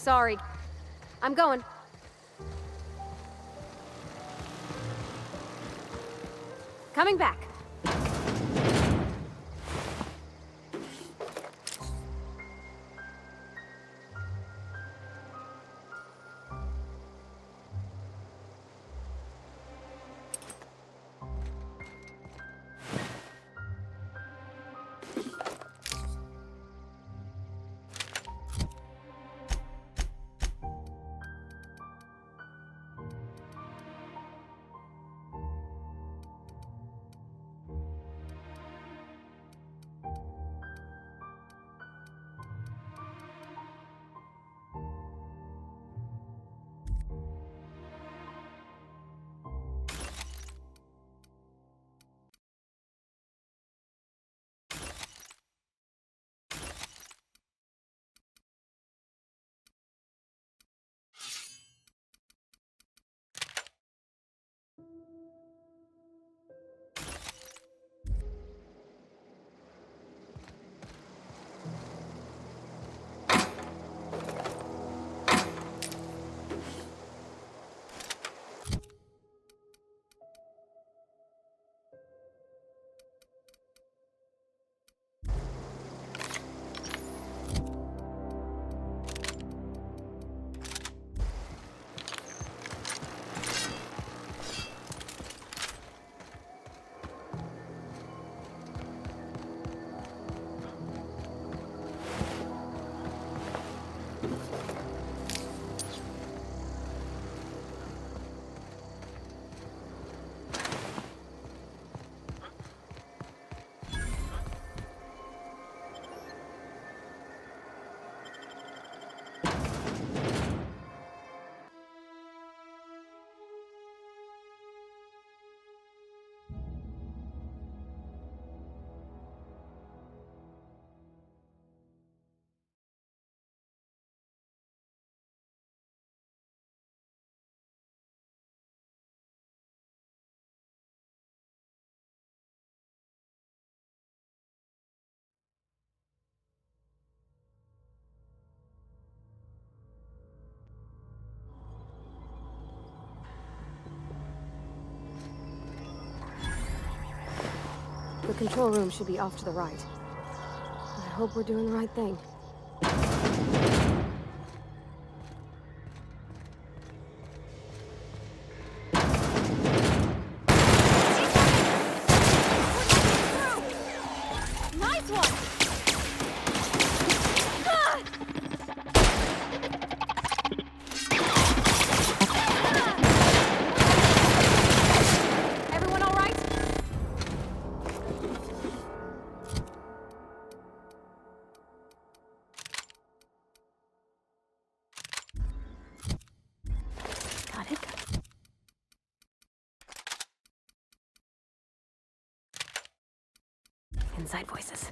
Sorry. I'm going. Coming back. The control room should be off to the right. I hope we're doing the right thing. Nice one! Everyone all right? Got it. Inside voices.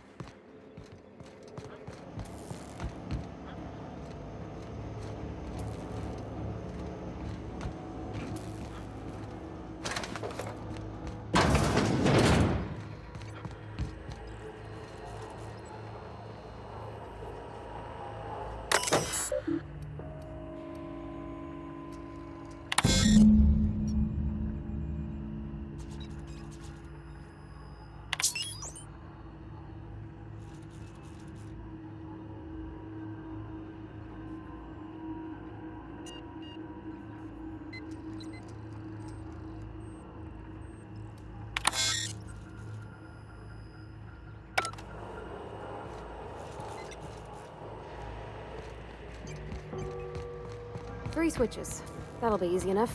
Three switches. That'll be easy enough.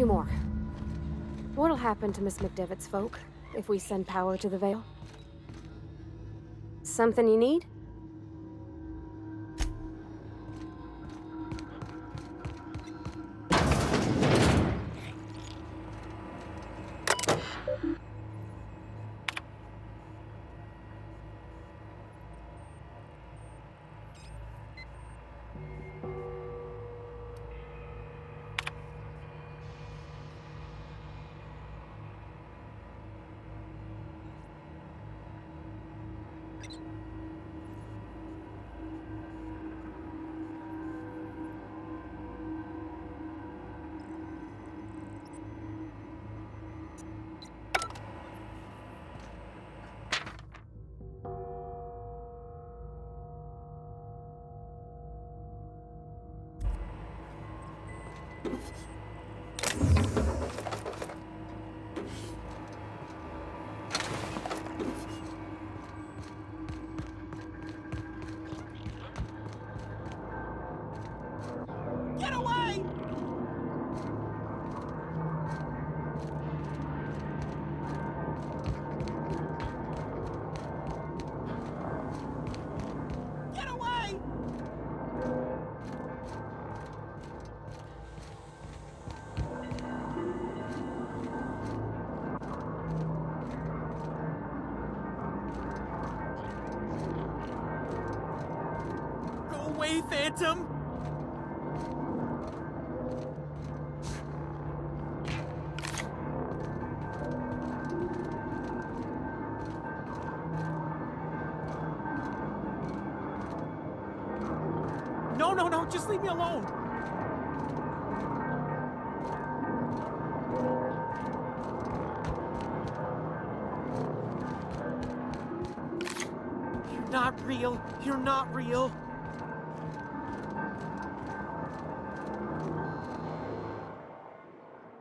few more. What'll happen to Miss McDevitt's folk if we send power to the Vale? Something you need? Get away! Get away! Go away, Phantom! No, just leave me alone! You're not real. You're not real.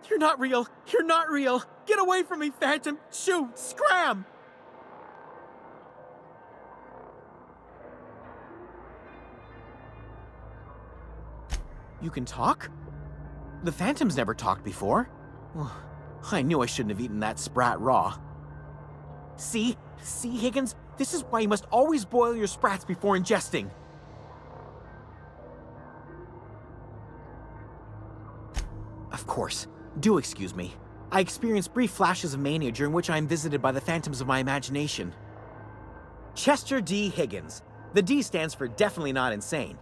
You're not real. You're not real. Get away from me, Phantom. Shoot! Scram! You can talk? The Phantom's never talked before. I knew I shouldn't have eaten that sprat raw. See, Higgins? This is why you must always boil your sprats before ingesting. Of course. Do excuse me. I experience brief flashes of mania during which I am visited by the phantoms of my imagination. Chester D. Higgins. The D stands for definitely not insane.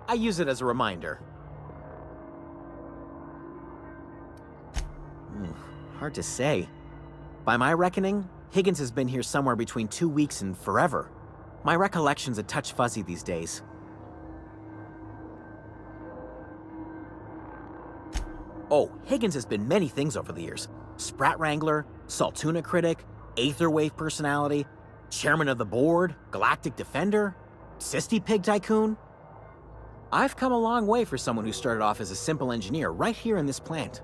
I use it as a reminder. Hard to say. By my reckoning, Higgins has been here somewhere between 2 weeks and forever. My recollection's a touch fuzzy these days. Oh, Higgins has been many things over the years. Sprat Wrangler, Saltuna critic, Aetherwave personality, chairman of the board, galactic defender, Sisty Pig tycoon. I've come a long way for someone who started off as a simple engineer right here in this plant.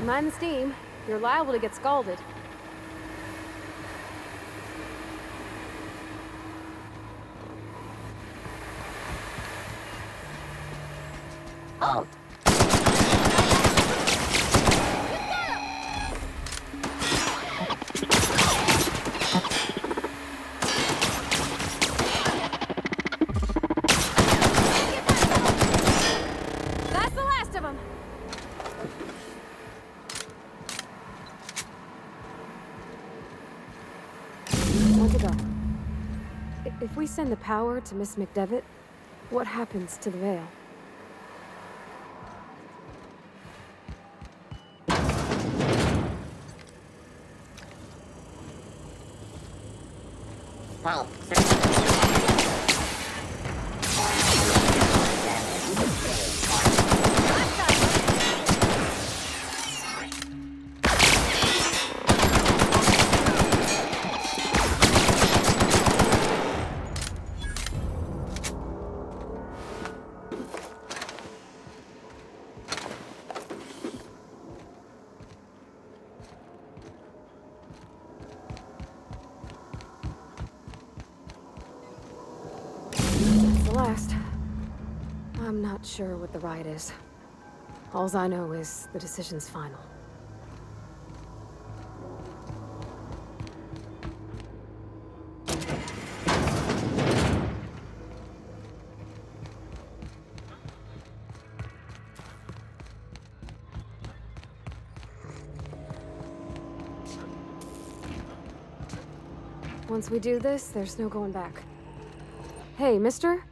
Mind the steam. You're liable to get scalded. Oh. That's the last of them. Want to go. If we send the power to Miss McDevitt, what happens to the Vale? Well, not sure what the ride is. Alls I know is the decision's final. Once we do this, there's no going back. Hey, mister?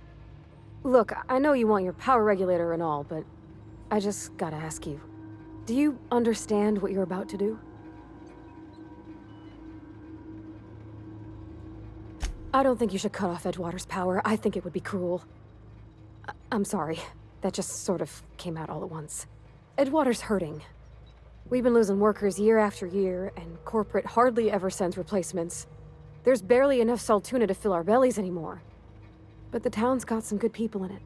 Look, I know you want your power regulator and all, but I just gotta ask you. Do you understand what you're about to do? I don't think you should cut off Edgewater's power. I think it would be cruel. I'm sorry. That just sort of came out all at once. Edgewater's hurting. We've been losing workers year after year, and corporate hardly ever sends replacements. There's barely enough Saltuna to fill our bellies anymore. But the town's got some good people in it.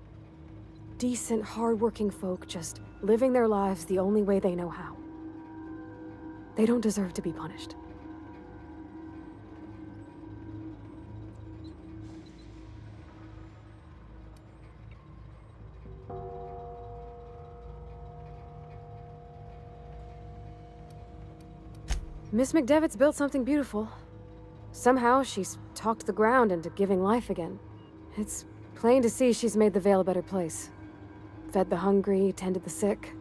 Decent, hard-working folk just living their lives the only way they know how. They don't deserve to be punished. Miss McDevitt's built something beautiful. Somehow, she's talked the ground into giving life again. It's plain to see she's made the Vale a better place. Fed the hungry, tended the sick.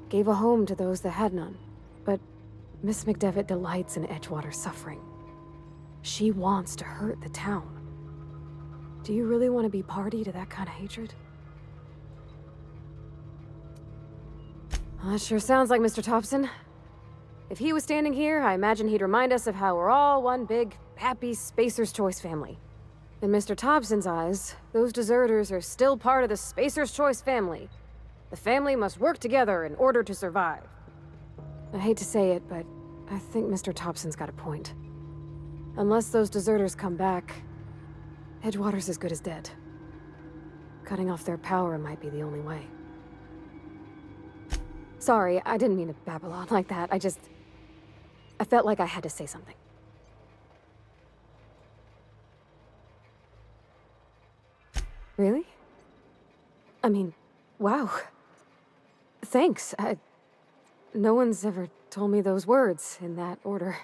Gave a home to those that had none. But Miss McDevitt delights in Edgewater's suffering. She wants to hurt the town. Do you really want to be party to that kind of hatred? Well, that sure sounds like Mr. Thompson. If he was standing here, I imagine he'd remind us of how we're all one big, happy Spacer's Choice family. In Mr. Thompson's eyes, those deserters are still part of the Spacer's Choice family. The family must work together in order to survive. I hate to say it, but I think Mr. Thompson's got a point. Unless those deserters come back, Edgewater's as good as dead. Cutting off their power might be the only way. Sorry, I didn't mean to babble on like that. I felt like I had to say something. Really? I mean, wow. Thanks. No one's ever told me those words in that order.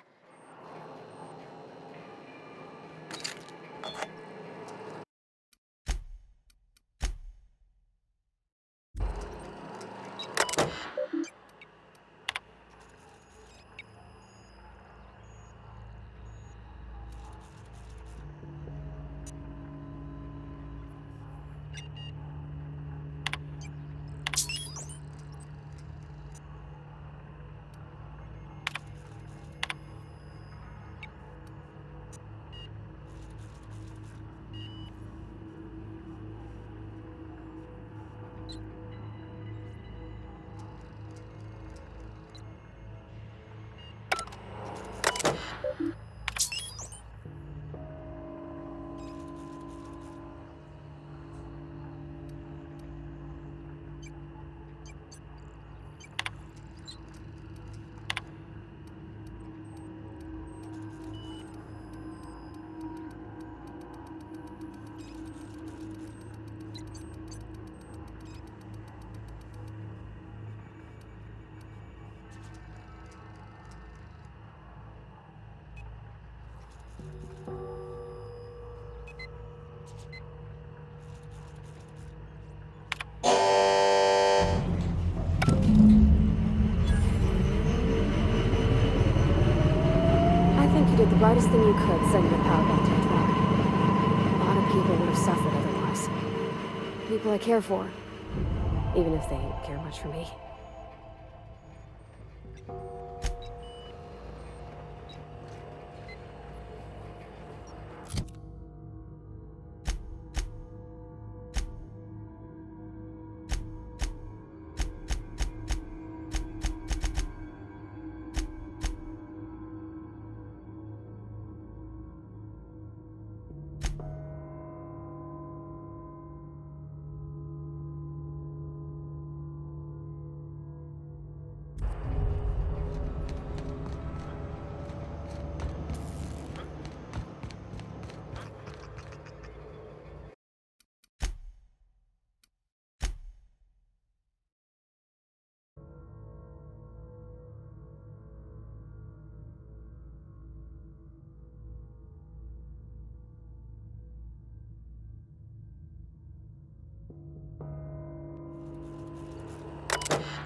You did the brightest thing you could, sending the power back to Edgewater. A lot of people would have suffered otherwise. People I care for, even if they don't care much for me.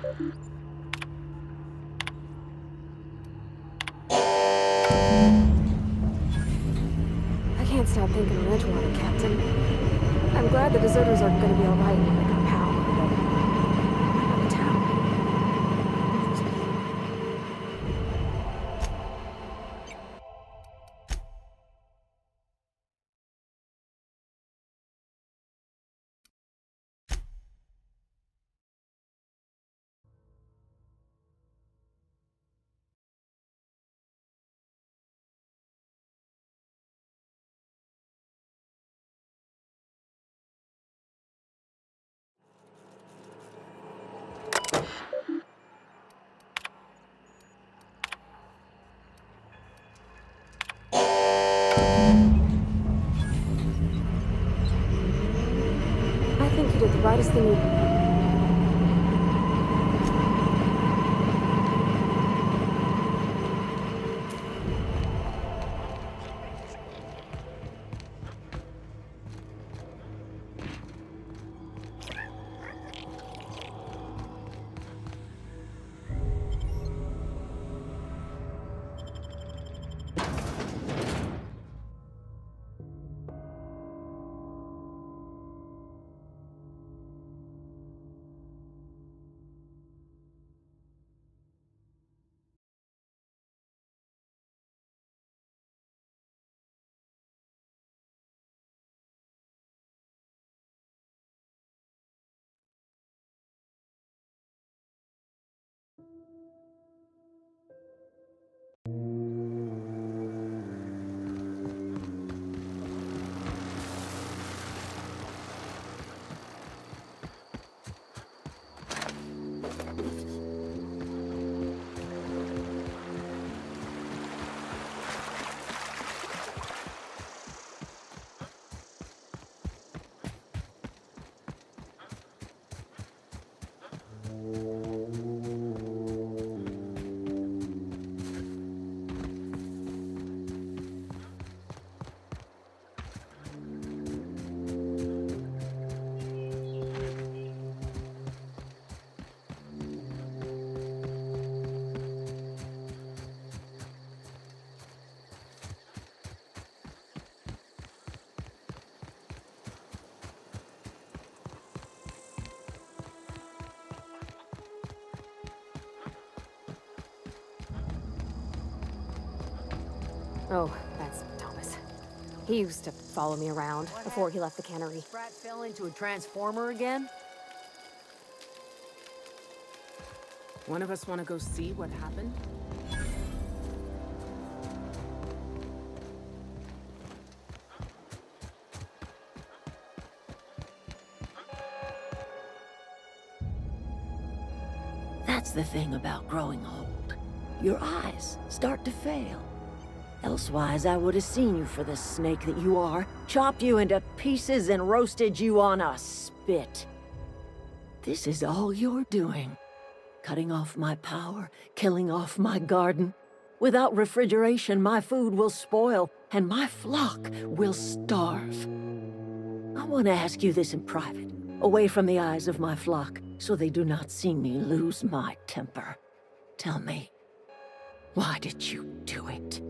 I can't stop thinking of Edgewater, Captain. I'm glad the deserters are gonna be alright now they got power, but what about the town? I think you did the rightest thing you... Oh, that's Thomas. He used to follow me around before he left the cannery. Sprat fell into a transformer again? One of us want to go see what happened? That's the thing about growing old. Your eyes start to fail. Elsewise, I would have seen you for the snake that you are, chopped you into pieces and roasted you on a spit. This is all you're doing. Cutting off my power, killing off my garden. Without refrigeration, my food will spoil, and my flock will starve. I want to ask you this in private, away from the eyes of my flock, so they do not see me lose my temper. Tell me, why did you do it?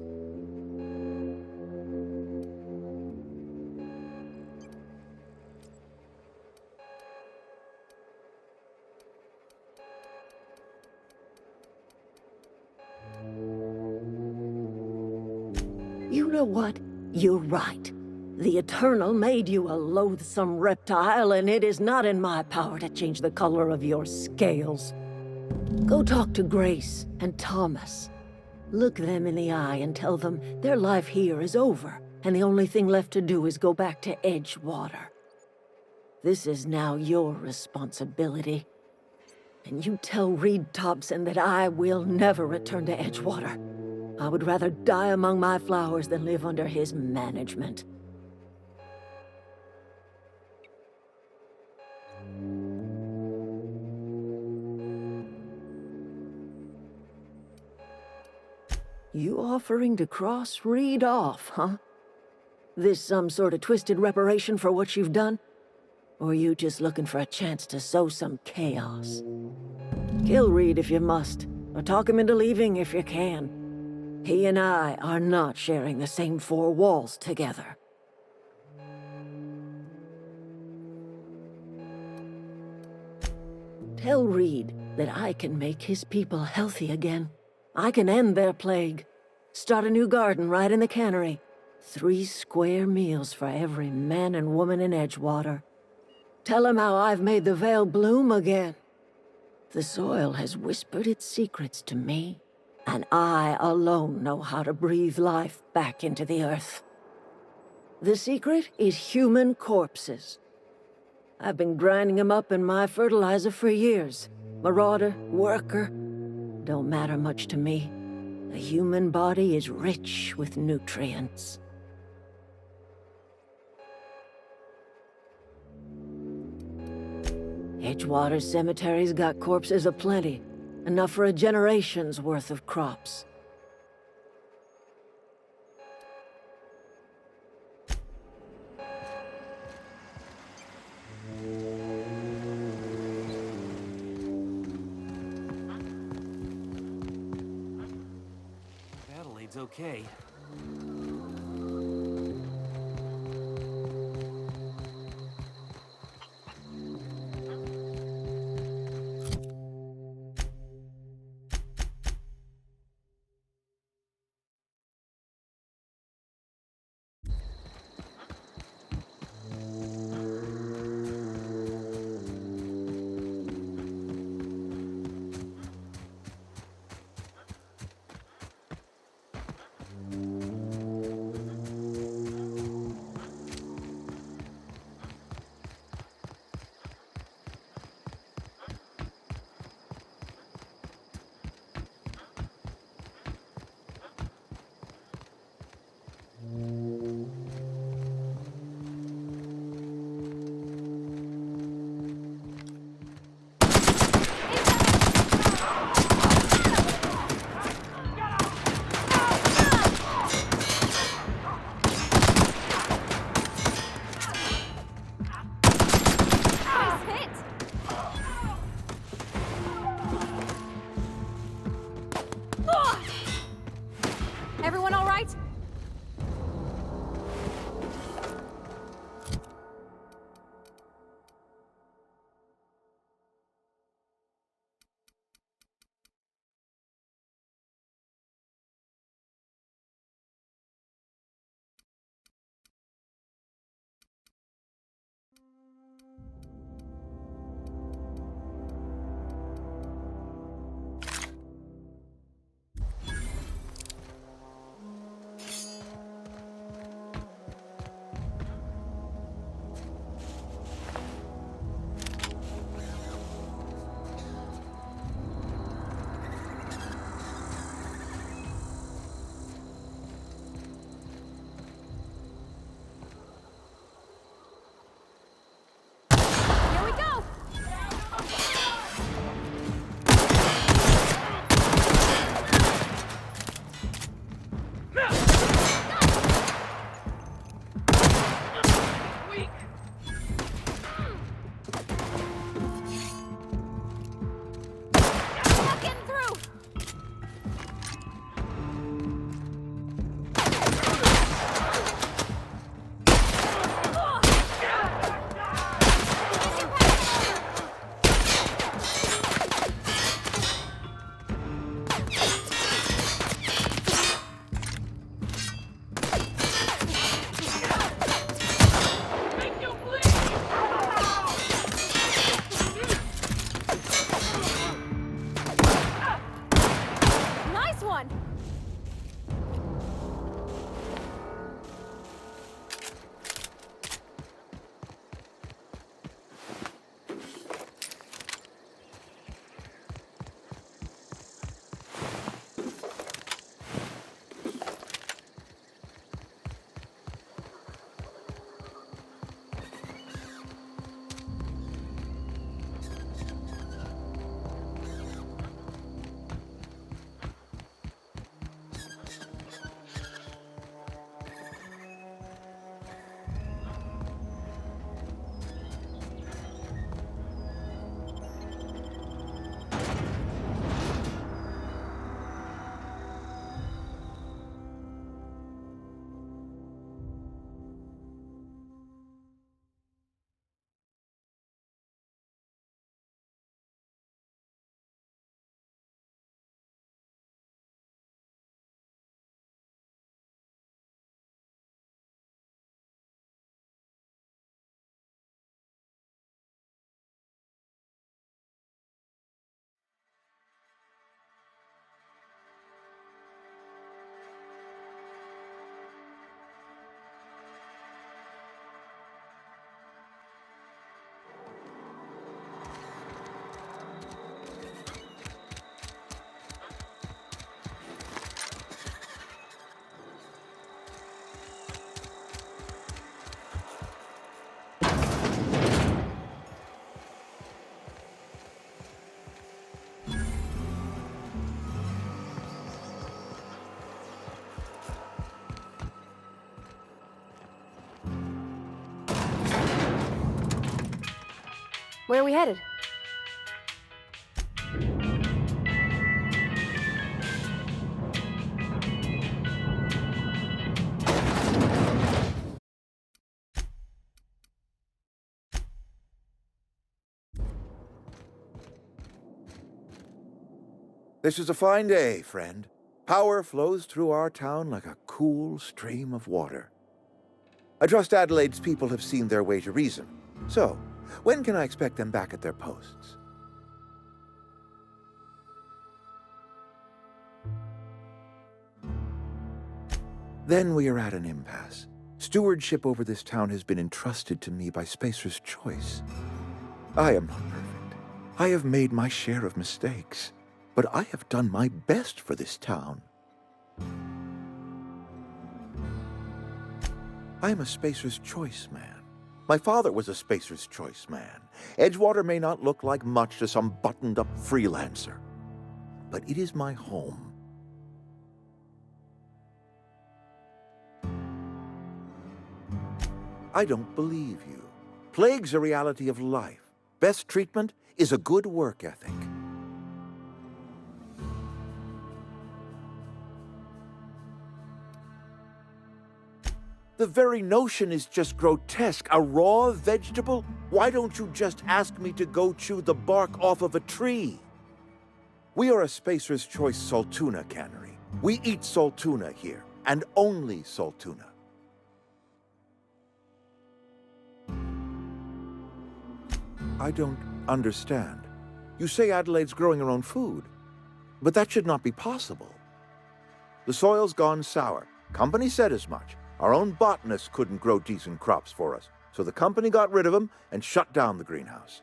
You know what? You're right. The Eternal made you a loathsome reptile, and it is not in my power to change the color of your scales. Go talk to Grace and Thomas. Look them in the eye and tell them their life here is over, and the only thing left to do is go back to Edgewater. This is now your responsibility. And you tell Reed Thompson that I will never return to Edgewater. I would rather die among my flowers than live under his management. You offering to cross Reed off, huh? This some sort of twisted reparation for what you've done? Or are you just looking for a chance to sow some chaos? Kill Reed if you must, or talk him into leaving if you can. He and I are not sharing the same four walls together. Tell Reed that I can make his people healthy again. I can end their plague. Start a new garden right in the cannery. 3 square meals for every man and woman in Edgewater. Tell him how I've made the Vale bloom again. The soil has whispered its secrets to me, and I alone know how to breathe life back into the earth. The secret is human corpses. I've been grinding them up in my fertilizer for years. Marauder, worker, don't matter much to me. The human body is rich with nutrients. Edgewater Cemetery's got corpses aplenty, enough for a generation's worth of crops. Adelaide's okay. Where are we headed? This is a fine day, friend. Power flows through our town like a cool stream of water. I trust Adelaide's people have seen their way to reason. So, when can I expect them back at their posts? Then we are at an impasse. Stewardship over this town has been entrusted to me by Spacer's Choice. I am not perfect. I have made my share of mistakes, but I have done my best for this town. I am a Spacer's Choice man. My father was a Spacer's Choice man. Edgewater may not look like much to some buttoned-up freelancer, but it is my home. I don't believe you. Plague's a reality of life. Best treatment is a good work ethic. The very notion is just grotesque. A raw vegetable? Why don't you just ask me to go chew the bark off of a tree? We are a Spacer's Choice Saltuna cannery. We eat saltuna here, and only saltuna. I don't understand. You say Adelaide's growing her own food, but that should not be possible. The soil's gone sour. Company said as much. Our own botanists couldn't grow decent crops for us, so the company got rid of them and shut down the greenhouse.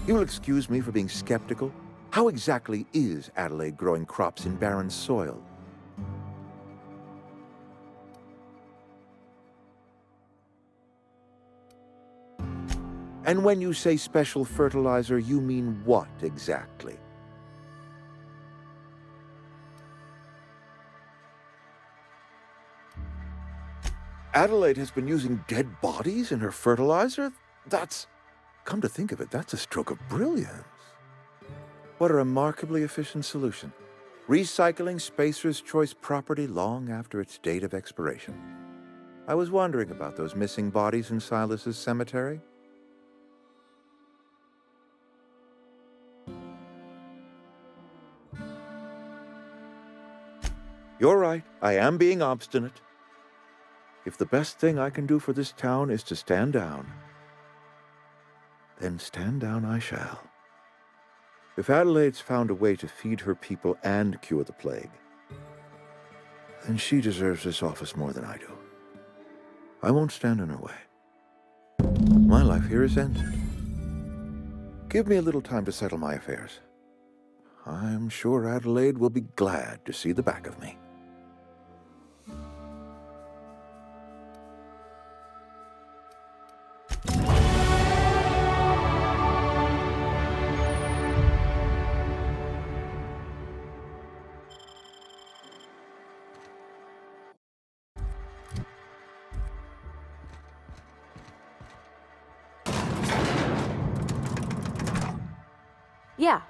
You'll excuse me for being skeptical. How exactly is Adelaide growing crops in barren soil? And when you say special fertilizer, you mean what exactly? Adelaide has been using dead bodies in her fertilizer? Come to think of it, that's a stroke of brilliance. What a remarkably efficient solution. Recycling Spacer's Choice property long after its date of expiration. I was wondering about those missing bodies in Silas's cemetery. You're right, I am being obstinate. If the best thing I can do for this town is to stand down, then stand down I shall. If Adelaide's found a way to feed her people and cure the plague, then she deserves this office more than I do. I won't stand in her way. My life here is ended. Give me a little time to settle my affairs. I'm sure Adelaide will be glad to see the back of me. Yeah,